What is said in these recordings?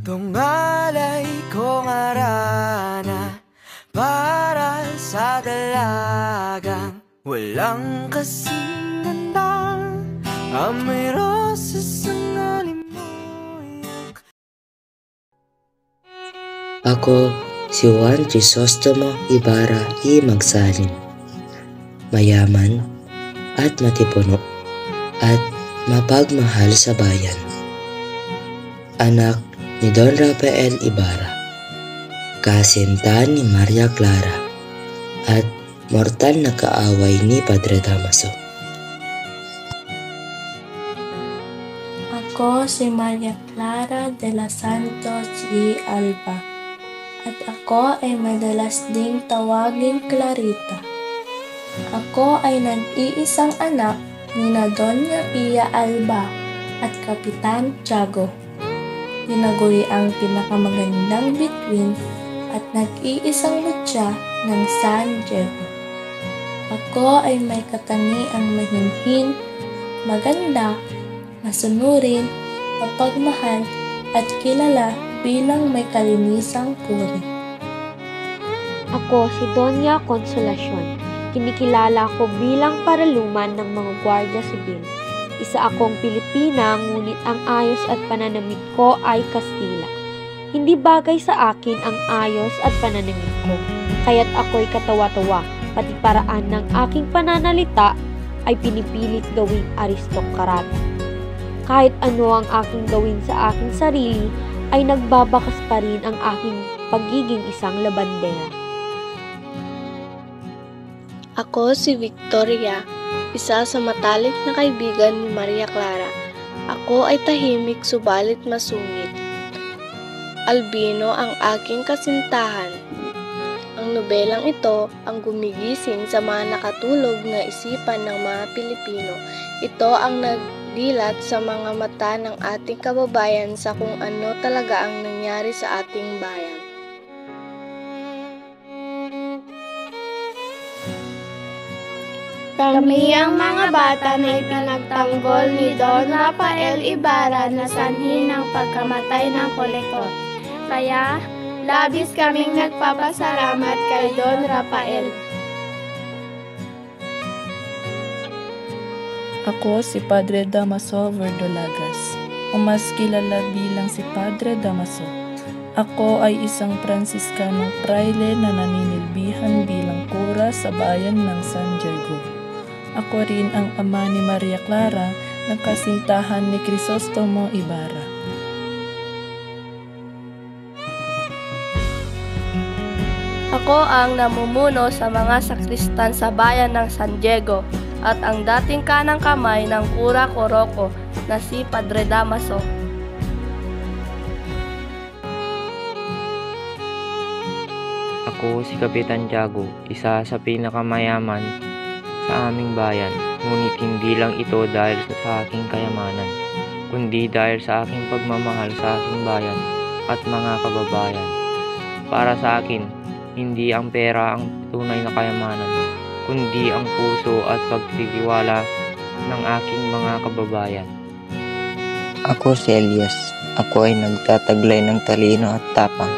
Tungalay kong arana para sa dalagang walang kasing ganda. Amoy rosas ang alimoy. Ako si Juan Crisostomo Ibarra y Magsalin, mayaman at matipuno at mapagmahal sa bayan. Anak ni Don Rafael Ibarra, kasintahan ni Maria Clara, at mortal na kaaway ni Padre Damaso. Ako si Maria Clara de los Santos y Alba, at ako ay madalas ding tawaging Clarita. Ako ay nag-iisang anak ni Doña Pia Alba at Kapitan Tiago. Tinaguri ang pinakamagandang bituin at nag-iisang mutya ng San Diego. Ako ay may katangiang mahinhin, maganda, masunurin, mapagmahal at kilala bilang may kalinisang puri. Ako si Doña Consolacion. Kinikilala ko bilang paraluman ng mga Guardia Sibil. Isa akong Pilipina, ngunit ang ayos at pananamit ko ay Kastila. Hindi bagay sa akin ang ayos at pananamit ko, kaya't ako'y katawa-tawa, pati paraan ng aking pananalita ay pinipilit gawing aristokrata. Kahit ano ang aking gawin sa aking sarili, ay nagbabakas pa rin ang aking pagiging isang labandera. Ako si Victoria, isa sa matalik na kaibigan ni Maria Clara. Ako ay tahimik subalit masungit. Albino ang aking kasintahan. Ang nobelang ito ang gumigising sa mga nakatulog na isipan ng mga Pilipino. Ito ang nagdilat sa mga mata ng ating kababayan sa kung ano talaga ang nangyari sa ating bayan. Kami ang mga bata na ipinagtanggol ni Don Rafael Ibarra na sanhi ng pagkamatay ng kolektor. Kaya, labis kaming nagpapasalamat kay Don Rafael. Ako si Padre Damaso Verdolagas, o mas kilala bilang si Padre Damaso. Ako ay isang Pransiskanong praile na naninilbihan bilang kura sa bayan ng San Diego. Ako rin ang ama ni Maria Clara ng kasintahan ni Crisostomo Ibarra. Ako ang namumuno sa mga sakristan sa bayan ng San Diego at ang dating kanang kamay ng Kura Coroco na si Padre Damaso. Ako si Kapitan Tiago, isa sa pinakamayaman sa aming bayan, ngunit hindi lang ito dahil sa aking kayamanan, kundi dahil sa aking pagmamahal sa aking bayan at mga kababayan. Para sa akin, hindi ang pera ang tunay na kayamanan, kundi ang puso at pagtitiwala ng aking mga kababayan. Ako si Elias. Ako ay nagtataglay ng talino at tapang.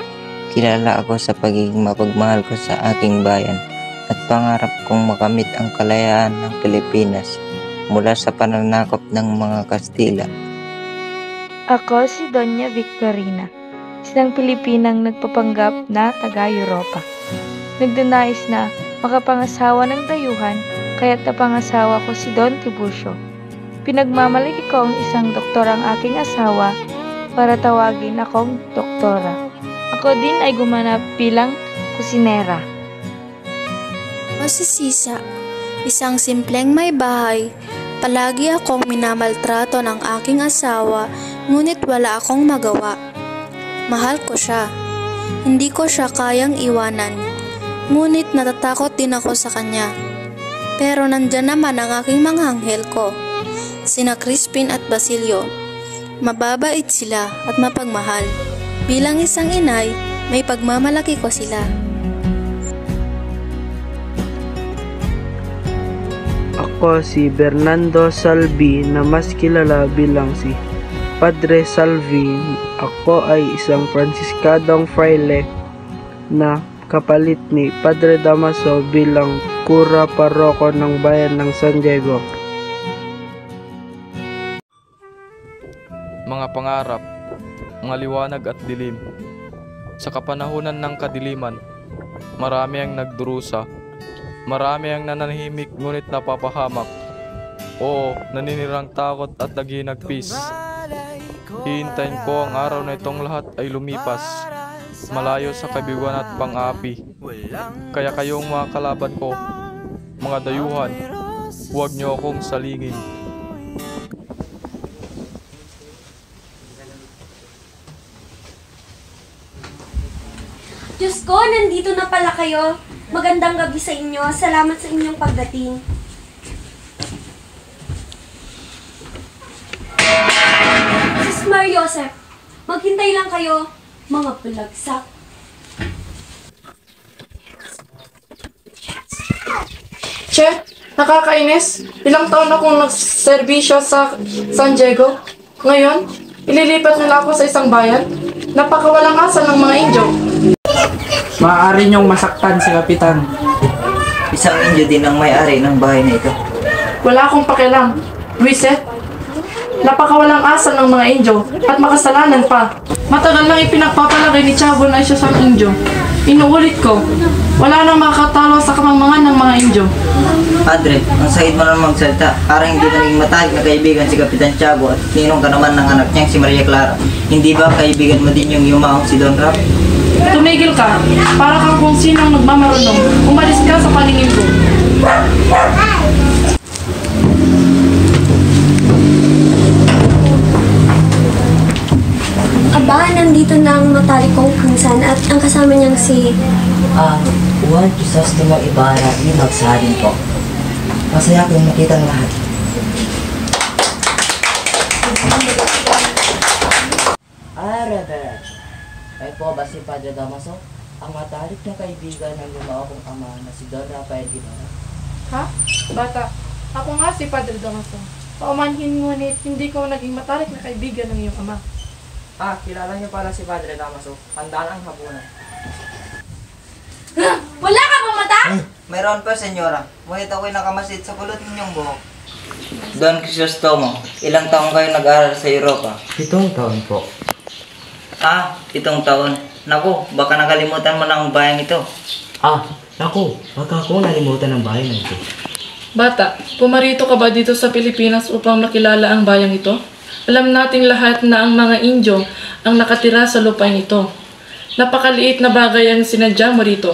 Kilala ako sa pagiging mapagmahal ko sa aking bayan at pangarap kong makamit ang kalayaan ng Pilipinas mula sa pananakop ng mga Kastila. Ako si Doña Victorina, isang Pilipinang nagpapanggap na taga-Europa. Nagdanais na makapangasawa ng dayuhan, kaya't napangasawa ko si Don Tiburcio. Pinagmamalaki ko ang isang doktor ang aking asawa para tawagin akong doktora. Ako din ay gumanap bilang kusinera. Ako si Sisa, isang simpleng may bahay. Palagi akong minamaltrato ng aking asawa, ngunit wala akong magawa. Mahal ko siya. Hindi ko siya kayang iwanan. Ngunit natatakot din ako sa kanya. Pero nandyan naman ang aking mga anghel ko, sina Crispin at Basilio. Mababait sila at mapagmahal. Bilang isang inay, may pagmamalaki ko sila. Ako si Bernardo Salvi na mas kilala bilang si Padre Salvi, ako ay isang Franciscanong fraile na kapalit ni Padre Damaso bilang kura paroko ng bayan ng San Diego. Mga pangarap, mga liwanag at dilim. Sa kapanahunan ng kadiliman, marami ang nagdurusa, marami ang nananahimik ngunit napapahamak. Oo, naninirang takot at naghinagpis. Hihintayin ko ang araw na itong lahat ay lumipas, malayo sa kabiguan at pang-api. Kaya kayong mga kalaban ko, mga dayuhan, huwag niyo akong salingin. Diyos ko, nandito na pala kayo. Magandang gabi sa inyo. Salamat sa inyong pagdating. Sis Mar Joseph, maghintay lang kayo, mga bulagsak. Che, nakakainis. Ilang taon akong nagserbisyo sa San Diego. Ngayon, ililipat nila ako sa isang bayan. Napakawalang asa ng mga Indio. Maaari niyong masaktan si Kapitan. Isang Indio din ang may-ari ng bahay na ito. Wala akong pakialam. Luiset, napakawalang asa ng mga Indio at makasalanan pa. Matagal lang ipinagpapalagay ni Chavo na isa siyang Indio. Inuulit ko, wala nang makakatalo sa kamangmangan ng mga Indio. Padre, ang sakit mo naman magsalita. Parang hindi ka naging matalik na kaibigan si Kapitan Tiago at ninong ka naman ng anak niyang si Maria Clara. Hindi ba kaibigan mo din yung yumaong si Don Rap? Tumigil ka, para kang kung sinong nagmamarunong. Umalis ka sa paningin ko. Aba, nandito na ang matalik kong pinsan at ang kasama niyang si... Juan Crisostomo Ibarra, yung magsaling po. Masaya kong nakita ang lahat. Reverend, ay po ba si Padre Damaso? Ang matalik na kaibigan ng lumao kong ama na si Don Rafael Ibarra. Ha? Bata, ako nga si Padre Damaso. Paumanhin ngunit hindi ko naging matalik na kaibigan ng iyong ama. Kilala niyo pala si Padre Damaso. Handaan ang hapunan. Wala ka bang mata? Mayroon pa, senyora. Ngunit ako'y nakamasid sa kulot ninyong buhok. Don Crisostomo, ilang taong kayo nag-aaral sa Europa? 7 taon po. 7 taon. Naku, baka nakalimutan mo na ang bayang ito. Naku, baka ako nalimutan ng bahay na ito. Bata, pumarito ka ba dito sa Pilipinas upang makilala ang bayang ito? Alam nating lahat na ang mga Indio ang nakatira sa lupain ito. Napakaliit na bagay ang sinadya mo rito.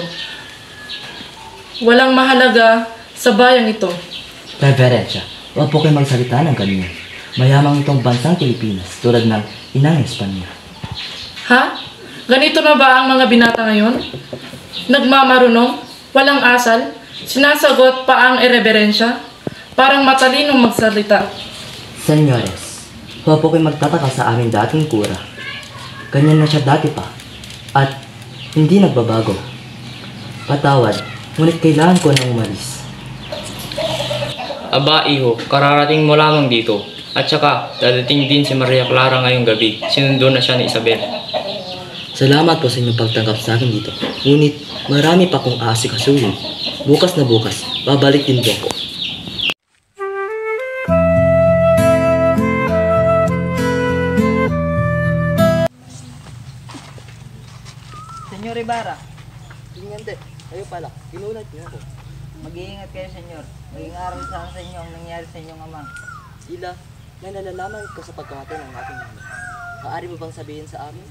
Walang mahalaga sa bayang ito. Reverensya, huwag po kayo magsalita ng ganyan. Mayamang itong bansang Pilipinas tulad ng inang Espanya. Ha? Ganito na ba ang mga binata ngayon? Nagmamarunong? Walang asal? Sinasagot pa ang ireberensya? Parang matalinong magsalita. Senyores, huwag po kayo magtataka sa aming dating kura. Ganyan na siya dati pa. At hindi nagbabago. Patawad, ngunit kailangan ko nang umalis. Aba, iho, kararating mo lamang dito. At saka, dadating din si Maria Clara ngayong gabi. Sinundo na siya ni Isabel. Salamat po sa inyong pagtanggap sa akin dito. Ngunit marami pa kong aasikasuhin. Bukas na bukas, babalik din po ako. Senyor Ibarra, Hindi, kayo pala. Ginulat niyo ako. mag-iingat kayo, senyor. Maging aral sana sa inyo ang nangyari sa inyong ama. Ila, may nalalaman ko sa pagkamatay ng aking ama. Maaari mo bang sabihin sa amin?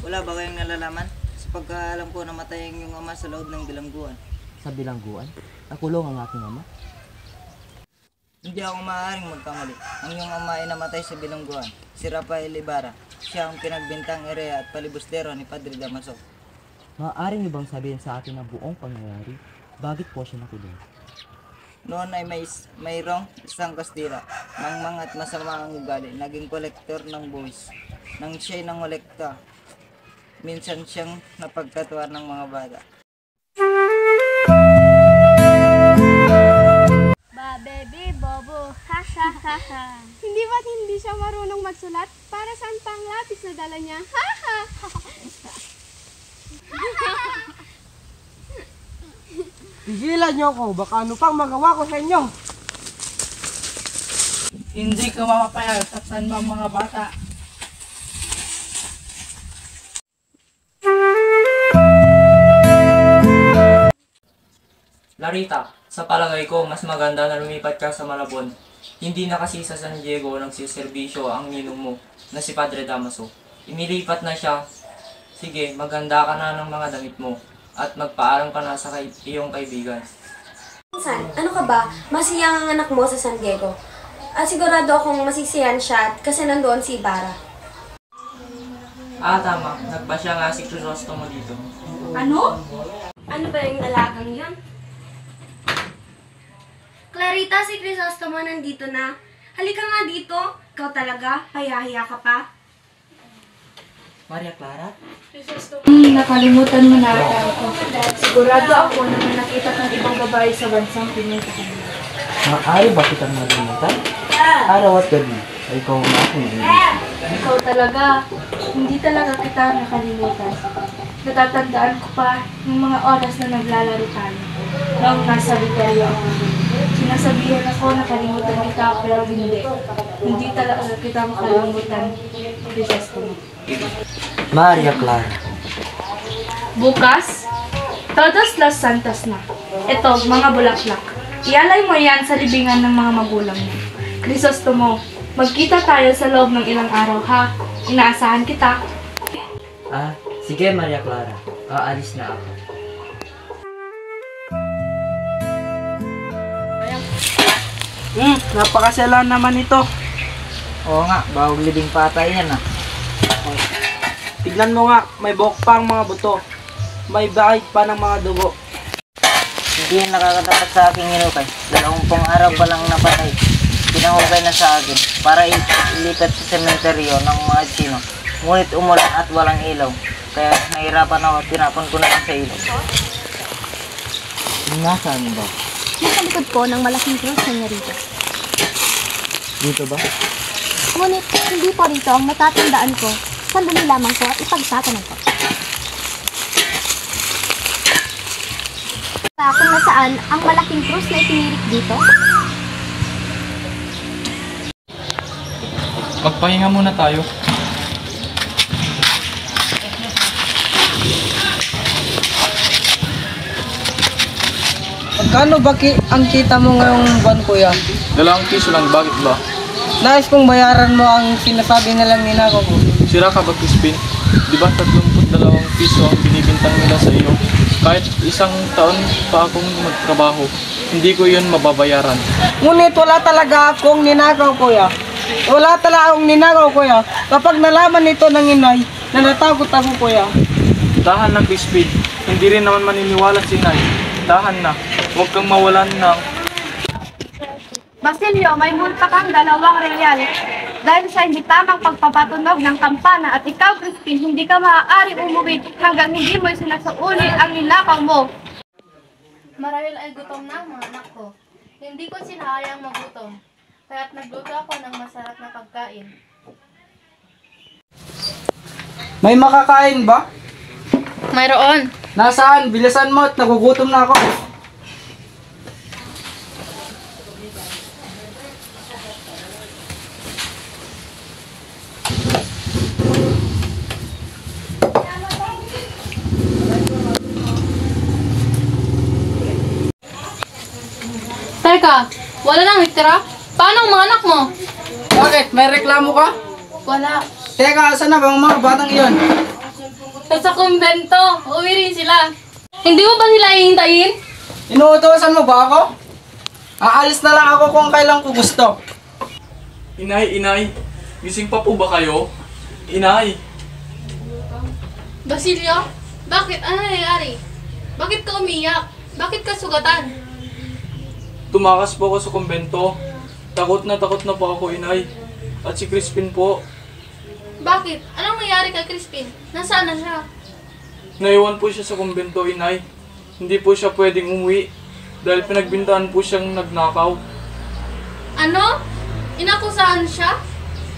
Wala ba kayong nalalaman? Sa pagkaalam ko, namatay ang inyong ama sa loob ng bilangguan. Sa bilangguan? Nakulong ang aking ama? Hindi ako maaaring magkamali. Ang iyong ama ay namatay sa bilangguan. Si Rafael Ibarra. Siya ang pinagbintang ere at palibustero ni Padre Damaso. Maaari niyo bang sabihin sa akin ang buong pangyayari? Bakit po siya nakulong? Noon ay mayroong isang Kastila, mangmang at masama ang ugali, naging kolektor ng buwis. Nang siya'y nangolekta, minsan siyang napagkatuwar ng mga bata. Ba, baby, bobo, ha? Hindi ba't hindi siya marunong magsulat? Para saan pa ang lapis na dala niya? Pigilan niyo ako, baka ano pang magawa ko sa inyo. Hindi ka mapapayag, saktan mo ang mga bata. Larita, sa palagay ko, mas maganda na lumipat ka sa Malabon. Hindi na kasi sa San Diego nagsiservisyo ang ninong mo na si Padre Damaso. Inilipat na siya. Sige, maghanda ka na ng mga damit mo at magpaalam ka na sa iyong kaibigan. San, ano ka ba? Masiyang ang anak mo sa San Diego. At sigurado akong masisiyan siya kasi nandoon si Ibarra. Tama. Nagpasya nga si Crisostomo dito. Ano? Ano ba yung dalagang yun? Clarita, si Crisostomo nandito na. Halika nga dito. Ikaw talaga, payahiya ka pa. Maria Clara? Nakalimutan mo na ako. Sigurado ako na may nakita ng ibang babae sa bansang pinunta ka nila. Maaari ba kitang malimutan? Araw at gabi ay ikaw na akong iniisip. Ikaw talaga, hindi talaga kita nakalimutan. Natatandaan ko pa yung mga oras na naglalaro tayo. Noong nasa Victoria ako. Sinasabihan ako na kalimutan kita pero hindi. Hindi talaga kita makalimutan. Bisis ko. Maria Clara. Bukas, Todos Los Santos na. Ito, mga bulaklak. Ialay mo yan sa libingan ng mga magulang mo. Crisostomo, magkita tayo sa loob ng ilang araw ha. Inaasahan kita. Sige Maria Clara. Aalis na ako. Napakasala naman ito. Oo nga, bawag libing patay yan ah. Tignan mo nga, may buhok pa ang mga buto. May bahid pa ng mga dugo. Hindi yan nakakatapat sa aking inukay. 20 araw pa lang napatay. Pinahukay na sa akin para ilipat sa sementeryo ng mga Chino. Ngunit umulan at walang ilaw. Kaya nahirapan ako at tinapon ko na lang sa ilaw. Nasaan ba? Nasa likod ko ng malaking cross, senyorita. Dito ba? Ngunit hindi po rito ang natatandaan ko. Sandali lamang po at ipagtatanong ko. Kung nasaan ang malaking krus na itinirik dito? Magpahinga muna tayo. Magkano ba ang kita mo ngayong buwan, kuya? 2 piso lang, bakit ba? Nais kong bayaran mo ang sinasabi nilang ninakaw ko. Sira ka ba, Crispin? Di ba 32 piso ang binibintang nila sa iyo? Kahit 1 taon pa akong magtrabaho, hindi ko yun mababayaran. Ngunit wala talaga akong ninakaw, kuya. Wala talaga akong ninakaw, kuya. Kapag nalaman nito ng inay, natatakot ako, kuya. Dahan lang, Crispin. Hindi rin naman maniniwala si Nay. Dahan na. Huwag kang mawalan ng... Basilio, may multa kang 2 real. Dahil sa hindi tamang pagpapatunog ng kampana at ikaw, Crispin, hindi ka maaari umuwi hanggang hindi mo sinasauli ang ninakaw mo. Marahil ay gutom na ang mga anak ko. Hindi ko sinahayang magutom, kaya't nagluto ako ng masarap na pagkain. May makakain ba? Mayroon. Nasaan? Bilisan mo at nagugutom na ako. Teka, wala nang itira? Paano ang mga anak mo? Bakit? May reklamo ka? Wala. Teka, saan na ba ang mga batang iyon? Sa kumbento, uwi rin sila. Hindi mo ba sila hihintayin? Inuutosan mo ba ako? Aalis na lang ako kung kailan ko gusto. Inay, gising pa po ba kayo? Inay! Basilio, bakit? Ano nangyayari? Bakit ka umiyak? Bakit ka sugatan? Tumakas po ako sa kumbento. Takot na po ako, Inay. At si Crispin po. Bakit? Anong nangyari kay Crispin? Nasaan na siya? Naiwan po siya sa kumbento, Inay. Hindi po siya pwedeng umuwi dahil pinagbintaan po siyang nagnakaw. Ano? Inakusahan siya?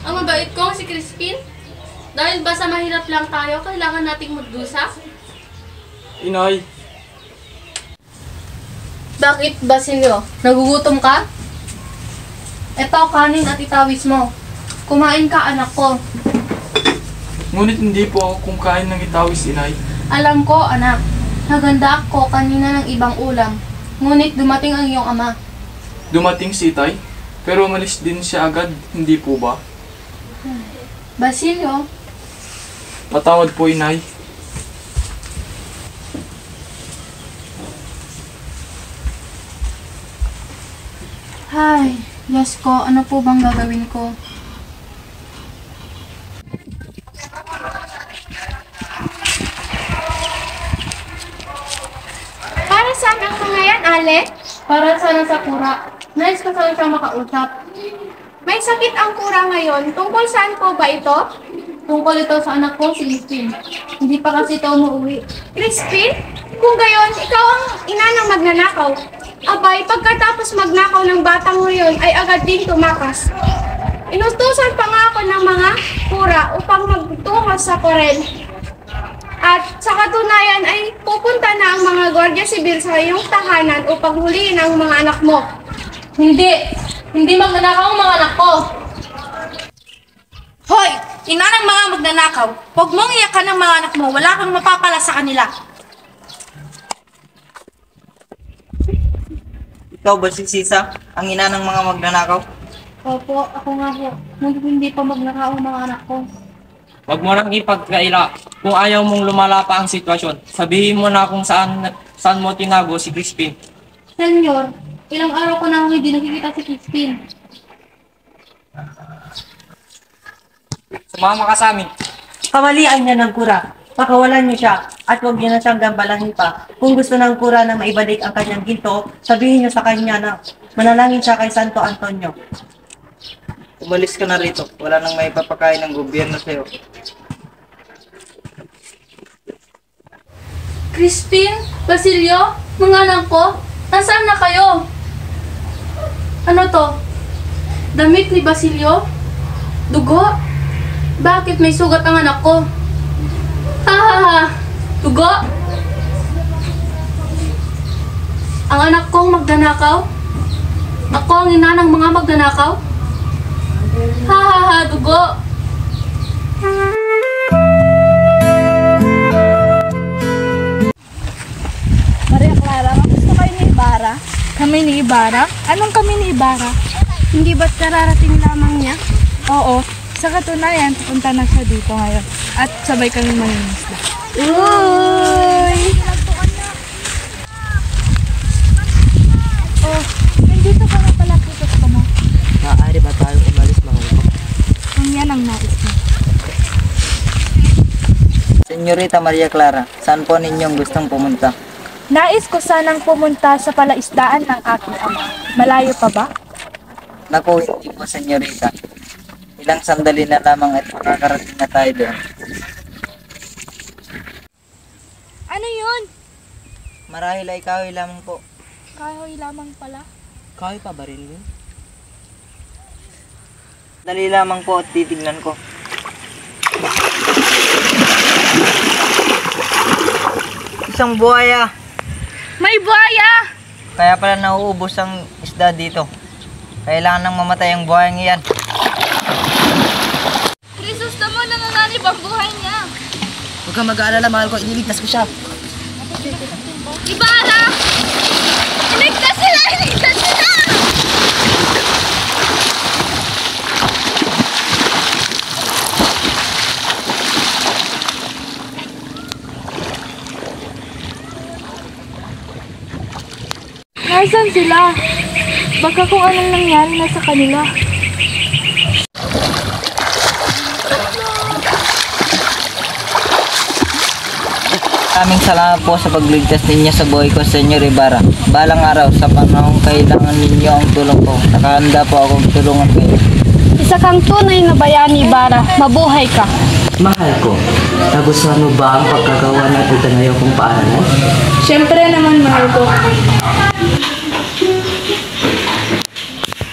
Ang mabait kong si Crispin? Dahil ba sa mahirap lang tayo, kailangan nating magdusa? Inay, Bakit, Basilio? Nagugutom ka? Eto, kanin at itawis mo. Kumain ka, anak ko. ngunit hindi po ako kumakain ng itawis, inay. Alam ko, anak. Naganda ako kanina ng ibang ulam. Ngunit dumating ang iyong ama. Dumating si Itay, pero umalis din siya agad, hindi po ba? Basilio, Patawad po, inay. Hay, Diyos ko, ano po bang gagawin ko? Para saan ang mga yan, Ale? Para sana sa kura. Nais ko sana siyang makausap. May sakit ang kura ngayon. Tungkol saan po ba ito? Tungkol ito sa anak ko, si Crispin. Hindi pa kasi ito umuwi. Crispin? Kung gayon, ikaw ang ina ng magnanakaw. Abay, pagkatapos magnakaw ng batang ngayon ay agad din tumakas. Inutusan pa nga ako ng mga kura upang magtungo sa Corel. At sa katunayan ay pupunta na ang mga Guardia Civil sa iyong tahanan upang huliin ang mga anak mo. Hindi! Hindi magnanakaw ang mga anak ko! Hoy! Ina ng mga magnanakaw! Huwag mong iyakan ng mga anak mo. Wala kang mapapala sa kanila. Ikaw ba si Sisa, ang ina ng mga magnanakaw? Opo, ako nga po. Ngunit hindi pa magnanakaw ang mga anak ko. Huwag mo nang ipagkaila. Kung ayaw mong lumala pa ang sitwasyon, sabihin mo na kung saan mo tinago si Crispin. Senyor, ilang araw ko na hindi nakikita si Crispin. Sumama ka sa amin. Kamalian niya ng kura. Pakawalan niyo siya at huwag niyo na siyang gambalahin pa. Kung gusto ng kura na maibalik ang kanyang ginto, sabihin niyo sa kanya na manalangin siya kay Santo Antonio. Umalis ka na rito. Wala nang may papakain ng gobyerno sa'yo. Crispin, Basilio, mga anak ko, nasaan na kayo? Ano to? Damit ni Basilio? Dugo? Bakit may sugat ang anak ko? Ha! Dugo? Ang anak kong magnanakaw? Ako ang ina ng mga magnanakaw? Ha! Dugo! Maria Clara, gusto kayo ni Ibarra? Kami ni Ibarra? Anong kami ni Ibarra? Hindi ba't kararating lamang niya? Oo, sa katunayan, pupunta na siya dito ngayon. At sabay kami mangingisda. Uy! Oh, nandito ka na pala kitos ko mo. Maaari ba tayong umalis mga ito? Kung yan ang nais mo. Senyorita Maria Clara, saan po ninyong gustong pumunta? Nais ko sanang pumunta sa palaisdaan ng aking ama. Malayo pa ba? Naku, hindi po, senyorita. Ilang sandali na lamang at makakarating na tayo doon. Ano yun? Marahil ay kahoy lamang po. Kahoy lamang pala. Kahoy pa ba rin yun? Dali lamang po at titignan ko. Isang buhaya! May buhaya! Kaya pala nauubos ang isda dito. Kailangan nang mamatay ang buhayang iyan. Jesus naman, nanganganib ang buhay niya! Huwag kang mag-aalala, mahal ko. Ililigtas ko siya. Ibarra! Iligtas sila! Iligtas sila! Nasaan sila? Baka kung anong nangyari na sa kanila. Maraming salamat po sa pagligtas ninyo sa buhay ko, Senyor Ibarra. Balang araw, sa panahong kailangan ninyo ang tulong ko, nakahanda po akong tulungan kayo. Isa kang tunay na bayani, Ibarra. Mabuhay ka. Mahal ko, nagustuhan mo ba ang pagkagawa ng itanayo kong paaralan? Siyempre naman, mahal ko.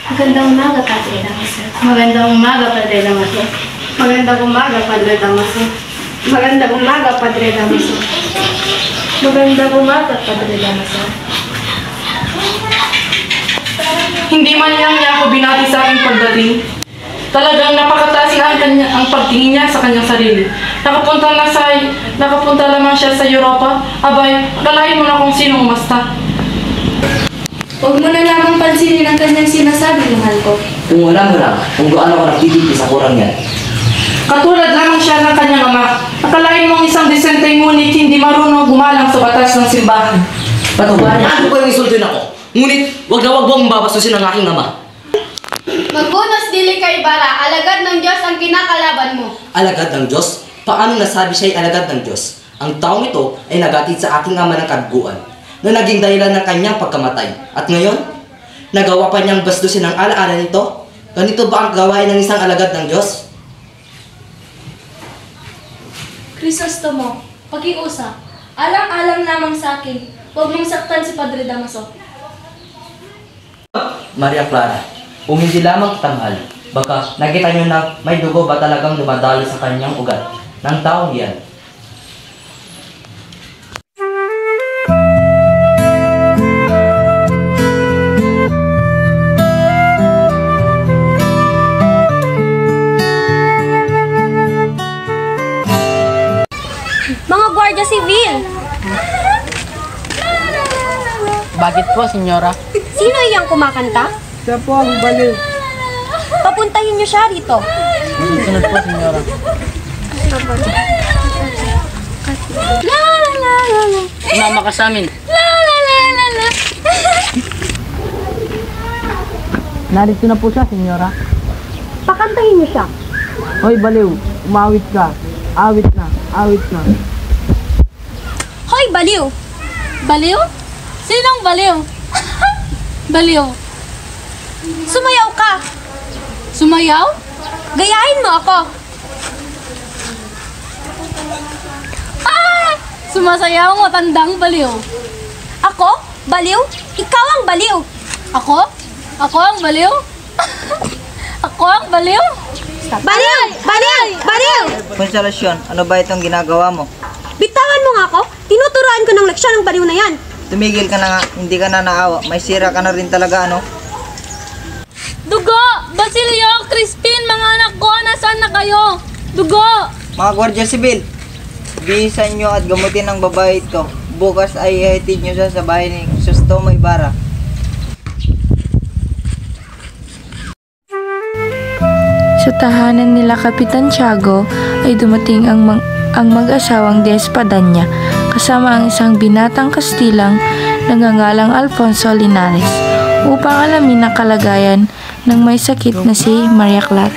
Magandang umaga, Katrina. Magandang umaga, Padre Damaso. Magandang umaga, Padre Damaso. Magandang umaga, Padre Damaso. Magandang umaga, Padre Damaso. Hindi man lang niya ako binati sa aking pagdating. Talagang napakataas na ang pagtingin niya sa kanyang sarili. Nakapunta lamang siya sa Europa. Abay, akalain mo na kung sino umasta. Huwag mo na lamang pansinin ang kanyang sinasabi, mahal ko. Kung wala mo lang, kung gaano ka nagtitipid sa kurang yan. Katulad lamang siya ng kanyang ama. Akalain mo ang isang disente ngunit hindi marunong gumalang sa batas ng simbahan. Patubayan, ano ko yung insultuin ako? Ngunit, wag mong babastusin ang aking ama. Magbunos dili kay Bara, alagad ng Diyos ang kinakalaban mo. Alagad ng Diyos? Paano nasabi siya ay alagad ng Diyos? Ang taong ito ay nagatid sa aking ama ng kaduguan na naging dahilan ng kanyang pagkamatay. At ngayon, nagawa pa niyang bastusin ang alaala nito? Ganito ba ang gawain ng isang alagad ng Diyos? Crisostomo, pakiusap. Alang-alang lamang sa akin. Huwag mong saktan si Padre Damaso. Maria Clara, kung hindi lamang kita mahal, baka nakita niyo na may dugo ba talagang dumadalo sa kanyang ugat ng taong iyan. Mga Guardia Civil! Bakit po, senyora? Sino iyang kumakanta? Siya po ang baliw. Papuntahin niyo siya rito. Sunod po, senyora. La la la la la. Sumama ka sa amin. La la la la la. Narito na po siya, senyora. Pakantahin niyo siya. Hoy, baliw. Umawit ka. Awit na. Awit na. Hoy, baliw! Baliw? Sinong baliw? Baliw. Sumayaw ka! Sumayaw? Gayahin mo ako! Ah! Sumasayaw ang matandang baliw. Ako? Baliw? Ikaw ang baliw! Ako? Ako ang baliw? Ako ang baliw? Baliw! Baliw! Baliw! Konsolasyon, ano ba itong ginagawa mo? Bitawan mo nga ako! Tinuturuan ko ng leksyon ng baliw na yan! Tumigil ka na nga, hindi ka na naawa. May sira ka na rin talaga, ano? Dugo! Basilio! Crispin! Mga anak ko! Nasaan na kayo? Dugo! Mga Guardia Sibil, bihisan nyo at gamutin ang babae ito. Bukas ay ihatid nyo siya sa bahay ni Crisostomo Ibarra. Sa tahanan nila Kapitan Tiago ay dumating ang mag-asawang de Espadaña kasama ang isang binatang Kastilang nagngangalang Alfonso Linares upang alamin ang kalagayan ng may sakit na si Maria Clara.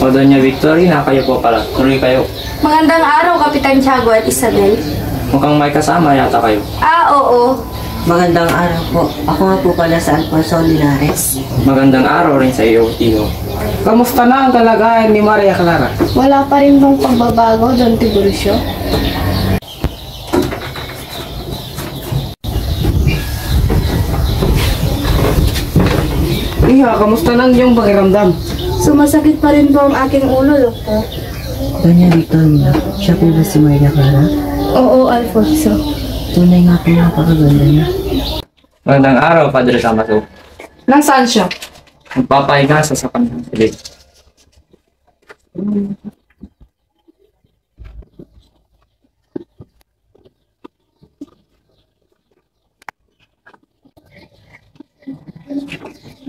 O Doña Victorina, kayo po pala. Tuloy kayo. Magandang araw, Kapitan Tiago at Isabel. Mukhang may kasama yata kayo. Oo. Magandang araw po. Ako nga po pala sa Alfonso Linares. Magandang araw rin sa iyo, Tio. Kamusta na ang kalagayan ni Maria Clara? Wala pa rin bang pagbabago, Don Tiburcio? Iha, kamusta na ang iyong pakiramdam? Sumasakit pa rin po ang aking ulo, Doktor. Doña Victorina, siya po ba si Maria Clara? Oo, Alfonso. Tunay nga po napakaganda niya. Magandang araw, Padre Damaso. Nasaan siya? Magpapahinga sa kanyang pilig.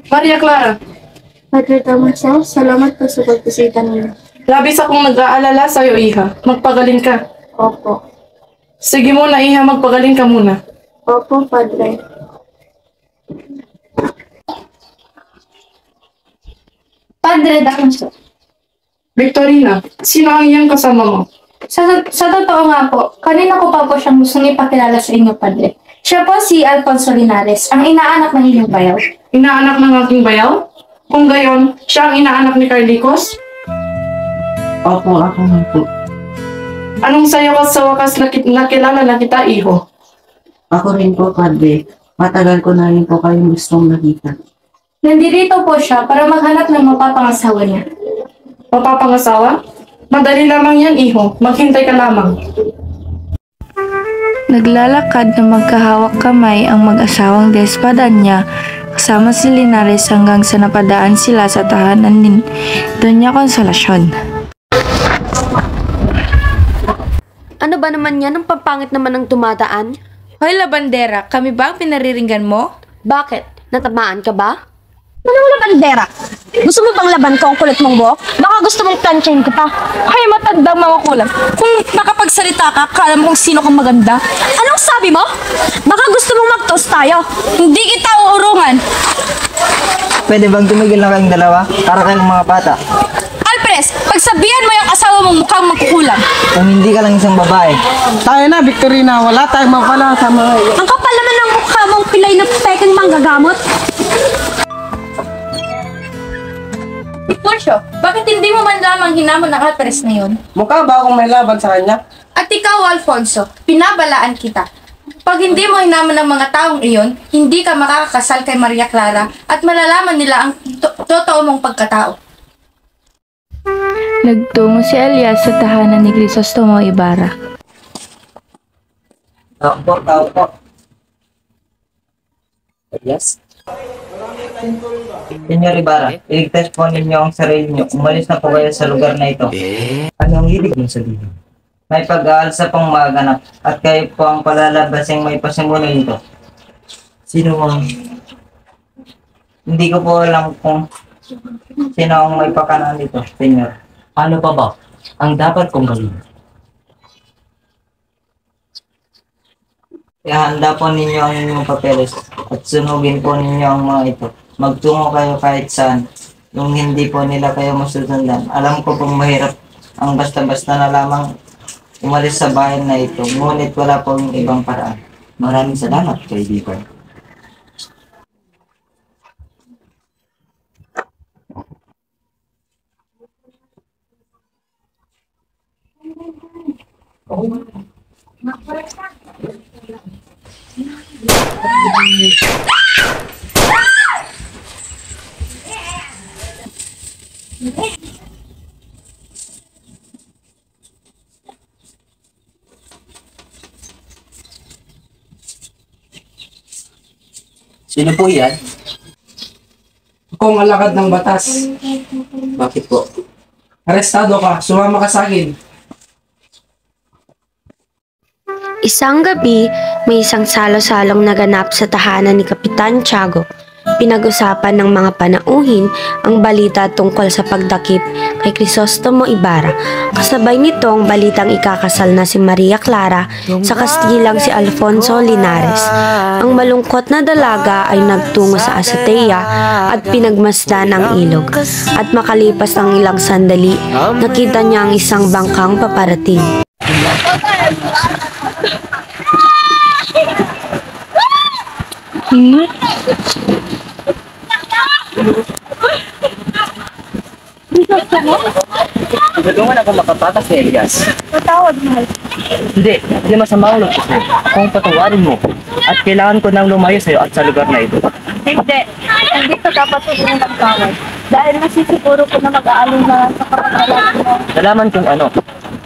Maria Clara, Padre Damaso, salamat po sa pagbisita niyo. labis akong nag-aalala sa'yo, Iha. Magpagaling ka. Opo. Sige muna, Iha. Magpagaling ka muna. Opo, Padre. Padre Damaso. Victorina, sino ang iyong kasama mo? Sa totoo nga po, kanina ko pa po siyang gustong ipakilala sa inyo, Padre. Siya po si Alfonso Linares, ang inaanak ng inyong bayaw. Inaanak ng aking bayaw? Kung gayon, siya ang inaanak ni Carlicos? Opo, ako nga po. Anong sayo ka sa wakas nakilala na kita, iho? Ako rin po, Padre. Matagal ko na rin po kayong gustong nakita. Nandito po siya para maghanap ng mapapangasawa niya. Mapapangasawa? Madali lamang yan, iho. Maghintay ka lamang. Naglalakad na magkahawak kamay ang mag-asawang De Espadaña kasama si Linares hanggang sa napadaan sila sa tahanan ni Doña Consolacion. Ano ba naman yan? Ang pampangit naman ng tumataan. Hoy labandera, kami ba ang pinariringgan mo? Bakit? Natamaan ka ba? Anong labandera? Gusto mo bang laban ko ang kulit mong buhok? Baka gusto mong planchain ko pa. Ay, matandang mga kulang. Kung nakapagsalita ka, kala mo kung sino kang maganda. Anong sabi mo? Baka gusto mong mag-toast tayo. Hindi kita uurungan. Pwede bang tumigil na kayong dalawa? Para kayong mga bata. Alpres, pagsabihan mo yung asawa mong mukhang magkukulang. Kung hindi ka lang isang babae. Tayo na, Victorina. Wala tayong mapala sa mga... Ang kapal naman ng mukha mong pilay na peking manggagamot. Pulsyo, bakit hindi mo man lamang hinamon ng Alpres na yun? Mukha ba akong may laban sa kanya? At ikaw, Alfonso, pinabalaan kita. Pag hindi mo hinamon ng mga taong iyon, hindi ka makakasal kay Maria Clara at malalaman nila ang totoo mong pagkatao. Nagtungo si Elias sa tahanan ni Crisostomo Ibarra. Tao po. Yes? Senyor Ibarra, iligtas po ninyo ang sarili niyo. Umalis na po kayo sa lugar na ito. Anong ibig mong sabihin? May pag-aalsa pong maganap at kayo po ang palalabasing may pasimulan nito. Sino ang... Hindi ko po alam kung sino ang may pakanan nito, senyor. Ano pa ba ang dapat kong gawin? Ihanda po ninyo ang inyong papeles at sunugin po ninyo ang mga ito. Magtungo kayo kahit saan. Yung hindi po nila kayo masusundan. Alam ko pong mahirap ang basta-basta na lamang umalis sa bayan na ito. Ngunit wala pong ibang paraan. Maraming salamat, kaibigan. Sino po yan? Ako ang alakad ng batas. Bakit po? Arestado ka. Sumama ka sa akin. Isang gabi, may isang salo-salong naganap sa tahanan ni Kapitan Tiago. Pinag-usapan ng mga panauhin ang balita tungkol sa pagdakip kay Crisostomo Ibarra. Kasabay nito ang balitang ikakasal na si Maria Clara sa Kastilang si Alfonso Linares. Ang malungkot na dalaga ay nagtungo sa azotea at pinagmasdan ang ilog. At makalipas ang ilang sandali, nakita niya ang isang bangkang paparating. Tulungan ako makapatas sa Elias. Patawad, mahal. Hindi masama ang loob ko. Kung patawarin mo, at kailangan ko nang lumayo sa'yo at sa lugar na ito. Hindi ka dapat huwag ng tawad. Dahil nasisiguro ko na mag-aalong na sa kapatalaman mo. Nalaman kung ano.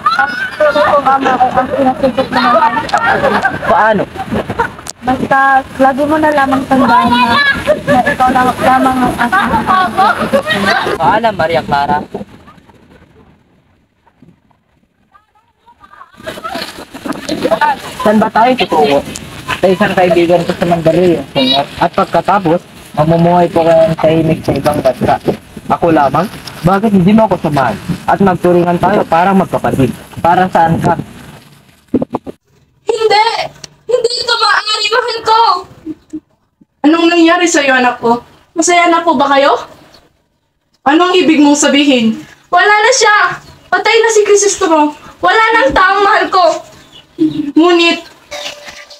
Ang siguro kong ama ay ang pinasipot na naman sa kapatalaman. Paano? Basta, lagi mo na lamang tandaan na ikaw lang lamang ang asahan. Paalam, Maria Clara. Saan ba tayo tutungo? Sa isang kaibigan ko sa Mandaluyong, senyor. At pagkatapos, mamumuhay po kayo ng tahimik sa ibang bansa. Ako lamang? Bakit hindi mo ako samahan? At magturingan tayo para magkapatid. Para saan ka? Hindi! Hindi ito maaari, mahal ko! Anong nangyari sa'yo, anak ko? Masaya na po ba kayo? Anong ibig mong sabihin? Wala na siya! Patay na si Crisostomo! Wala nang taong mahal ko! Ngunit,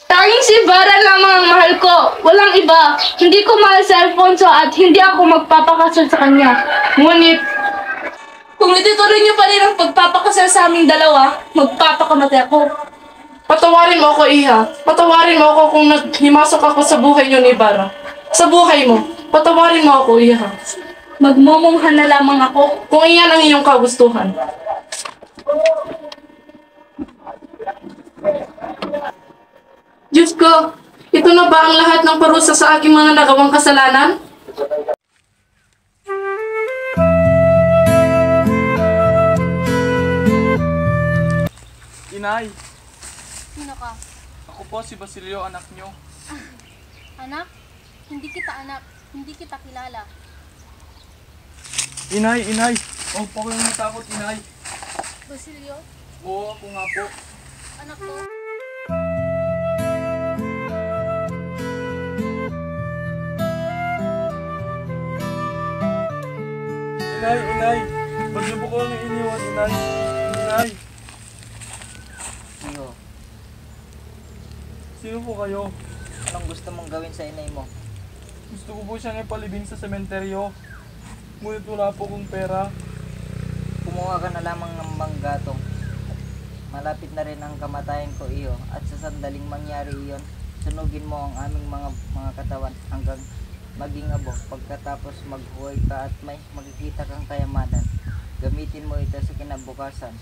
tanging si Ibarra lamang ang mahal ko. Walang iba. Hindi ko mahal si Alfonso at hindi ako magpapakasal sa kanya. ngunit, kung itutuloy niyo pa rin ang pagpapakasal sa aming dalawa, magpapakamatay ako. Patawarin mo ako, Iha. Patawarin mo ako kung naghimasok ako sa buhay niyo ni Ibarra. Sa buhay mo. Patawarin mo ako, Iha. Magmumungha na lamang ako kung iyan ang iyong kagustuhan. Diyos ko, ito na ba ang lahat ng parusa sa aking mga nagawang kasalanan? Inay, Sino ka? ako po si Basilio, anak nyo. Anak? Hindi kita anak. Hindi kita kilala. Inay, inay! Huwag po kayong matakot, inay. Basilio? Oo, ako nga po. Anak ko? Inay, inay! Ba't niyo po ko lang iniwan, inay? Inay! Iyo, Sino po kayo? anong gusto mong gawin sa inay mo? Gusto ko po siyang ipalibing sa sementeryo. Ngunit wala po kong pera. Kumuha ka na lamang ng manggatong. Malapit na rin ang kamatayan ko, iyo. At sa sandaling mangyari iyon, sunugin mo ang aming mga katawan hanggang maging abo. Pagkatapos maghuway ka at may makikita kang kayamanan, gamitin mo ito sa kinabukasan.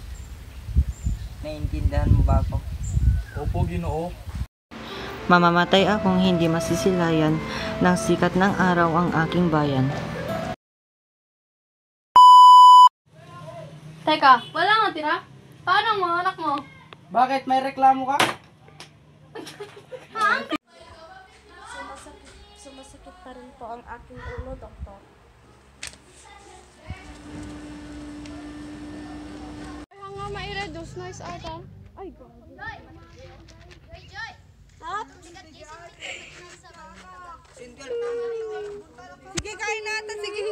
Naiintindihan mo ba ako? Opo, Ginoo. Mamamatay akong hindi masisilayan ng sikat ng araw ang aking bayan. Teka, wala nga tira? Paano ang mga anak mo? Bakit? May reklamo ka? Sumasakit pa rin po ang aking ulo, Doktor. Kaya nga ma-reduce na is ata. Ay, God. Sige, kain natin. Sige.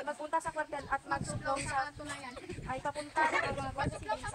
Magpunta sa kwartel at magsuplong sa tunayan. Ay papunta sa